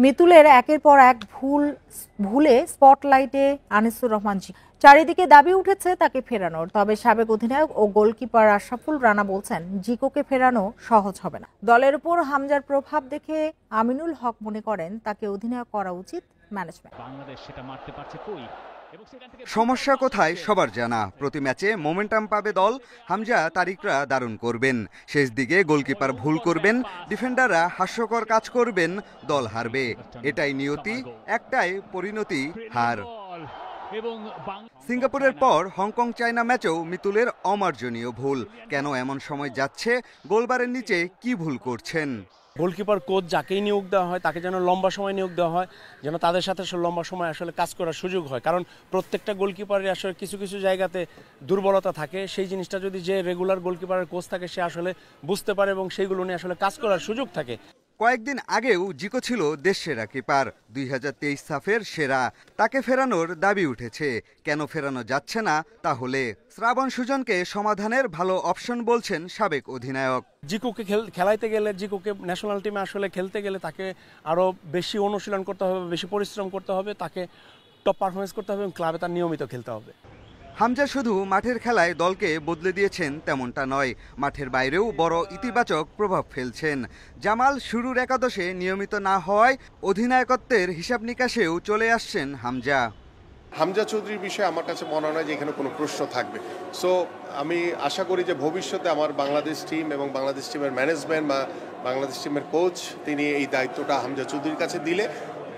মিতুলের একের পর এক ভুলে স্পটলাইটে আনিসুর রহমান জি। চারিদিকে দাবি উঠেছে তাকে ফেরানোর, তবে সাবেক অধিনায়ক ও গোলকিপার আশরাফুল রানা বলছেন জিকোকে ফেরানো সহজ হবে না। দলের উপর হামজার প্রভাব দেখে আমিনুল হক মনে করেন তাকে অধিনায়ক করা উচিত ম্যানেজমেন্ট। বাংলাদেশ সেটা মারতে পারছে কই। সমস্যা কোথায় সবার জানা। প্রতি ম্যাচে মোমেন্টাম পাবে দল। হামজা তারিকরা দারুণ করবেন, শেষ দিকে গোলকিপার ভুল করবেন, ডিফেন্ডাররা হাস্যকর কাজ করবেন, দল হারবে। এটাই নিয়তি, একটাই পরিণতি, হার। সিঙ্গাপুরের পর হংকং চায়না ম্যাচেও মিতুলের অমার্জনীয় ভুল। কেন এমন সময় যাচ্ছে? গোলবারের নিচে কি ভুল করছেন? গোলকিপার কোচ যাকেই নিয়োগ দেওয়া হয় তাকে যেন লম্বা সময় নিয়োগ দেওয়া হয়, যেন তাদের সাথে লম্বা সময় আসলে কাজ করার সুযোগ হয়। কারণ প্রত্যেকটা গোলকিপারের আসলে কিছু কিছু জায়গাতে দুর্বলতা থাকে। সেই জিনিসটা যদি যে রেগুলার গোলকিপারের কোচ থাকে সে আসলে বুঝতে পারে এবং সেইগুলো নিয়ে আসলে কাজ করার সুযোগ থাকে। কয়েকদিন আগেও জিকো ছিল দেশ সেরা কিপার, 2023 সাফের সেরা। তাকে ফেরানোর দাবি উঠেছে। কেন ফেরানো যাচ্ছে না তাহলে? শ্রাবণ সুজনকে সমাধানের ভালো অপশন বলছেন সাবেক অধিনায়ক। জিকোকে খেলাইতে গেলে, জিকোকে ন্যাশনাল টিমে আসলে খেলতে গেলে তাকে আরও বেশি অনুশীলন করতে হবে, বেশি পরিশ্রম করতে হবে, তাকে টপ পারফরমেন্স করতে হবে এবং ক্লাবে তার নিয়মিত খেলতে হবে। হামজা শুধু মাঠের খেলায় দলকে বদলে দিয়েছেন তেমনটা নয়, মাঠের বাইরেও বড় ইতিবাচক প্রভাব ফেলছেন। জামাল শুরুর একাদশে নিয়মিত না হওয়ায় অধিনায়কত্বের হিসাব নিকাশেও চলে আসছেন হামজা। হামজা চৌধুরীর বিষয়ে আমার কাছে মনে হয় যে এখানে কোনো প্রশ্ন থাকবে। সো আমি আশা করি যে ভবিষ্যতে আমার বাংলাদেশ টিম এবং বাংলাদেশ টিমের ম্যানেজমেন্ট বা বাংলাদেশ টিমের কোচ তিনি এই দায়িত্বটা হামজা চৌধুরীর কাছে দিলে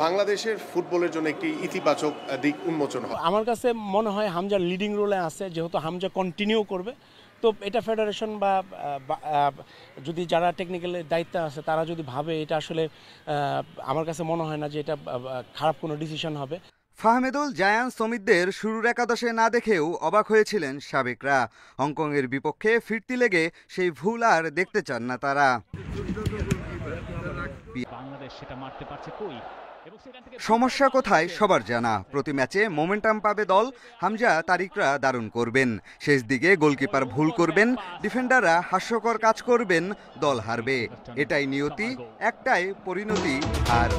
বাংলাদেশের ফুটবলের জন্য একটি ইতিবাচক দিক উন্মোচন হয়। আমার কাছে মনে হয় হামজা লিডিং রোলে আছে, যেহেতু হামজা কন্টিনিউ করবে। তো এটা ফেডারেশন বা যদি যারা টেকনিক্যাল দায়িত্বে আছে তারা যদি ভাবে এটা আসলে আমার কাছে মনে হয় না যে এটা খারাপ কোনো ডিসিশন হবে। ফাহমেদুল জায়ান সমিতদের শুরুর একাদশে না দেখেও অবাক হয়েছিলেন সাবেকরা। হংকংয়ের বিপক্ষে ফিরতি লেগে সেই ভুল আর দেখতে চান না তারা। বাংলাদেশ সেটা মারতে পারছে কই। সমস্যা কোথায় সবার জানা। প্রতি ম্যাচে মোমেন্টাম পাবে দল। হামজা তারিকরা দারুণ করবেন, শেষ দিকে গোলকিপার ভুল করবেন, ডিফেন্ডাররা হাস্যকর কাজ করবেন, দল হারবে। এটাই নিয়তি, একটাই পরিণতি, হার।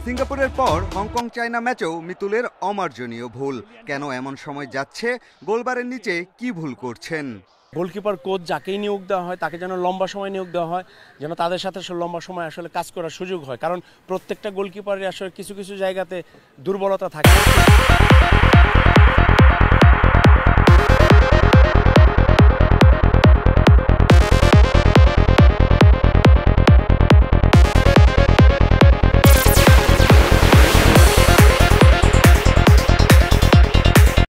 সিঙ্গাপুরের পর হংকং চায়না ম্যাচেও মিতুলের অমার্জনীয় ভুল। কেন এমন সময় যাচ্ছে? গোলবারের নিচে কি ভুল করছেন? গোলকিপার কোচ যাকেই নিয়োগ দেওয়া হয় তাকে যেন লম্বা সময় নিয়োগ দেওয়া হয়, যেন তাদের সাথে লম্বা সময় আসলে কাজ করার সুযোগ হয়। কারণ প্রত্যেকটা গোলকিপারের আসলে কিছু কিছু জায়গাতে দুর্বলতা থাকে।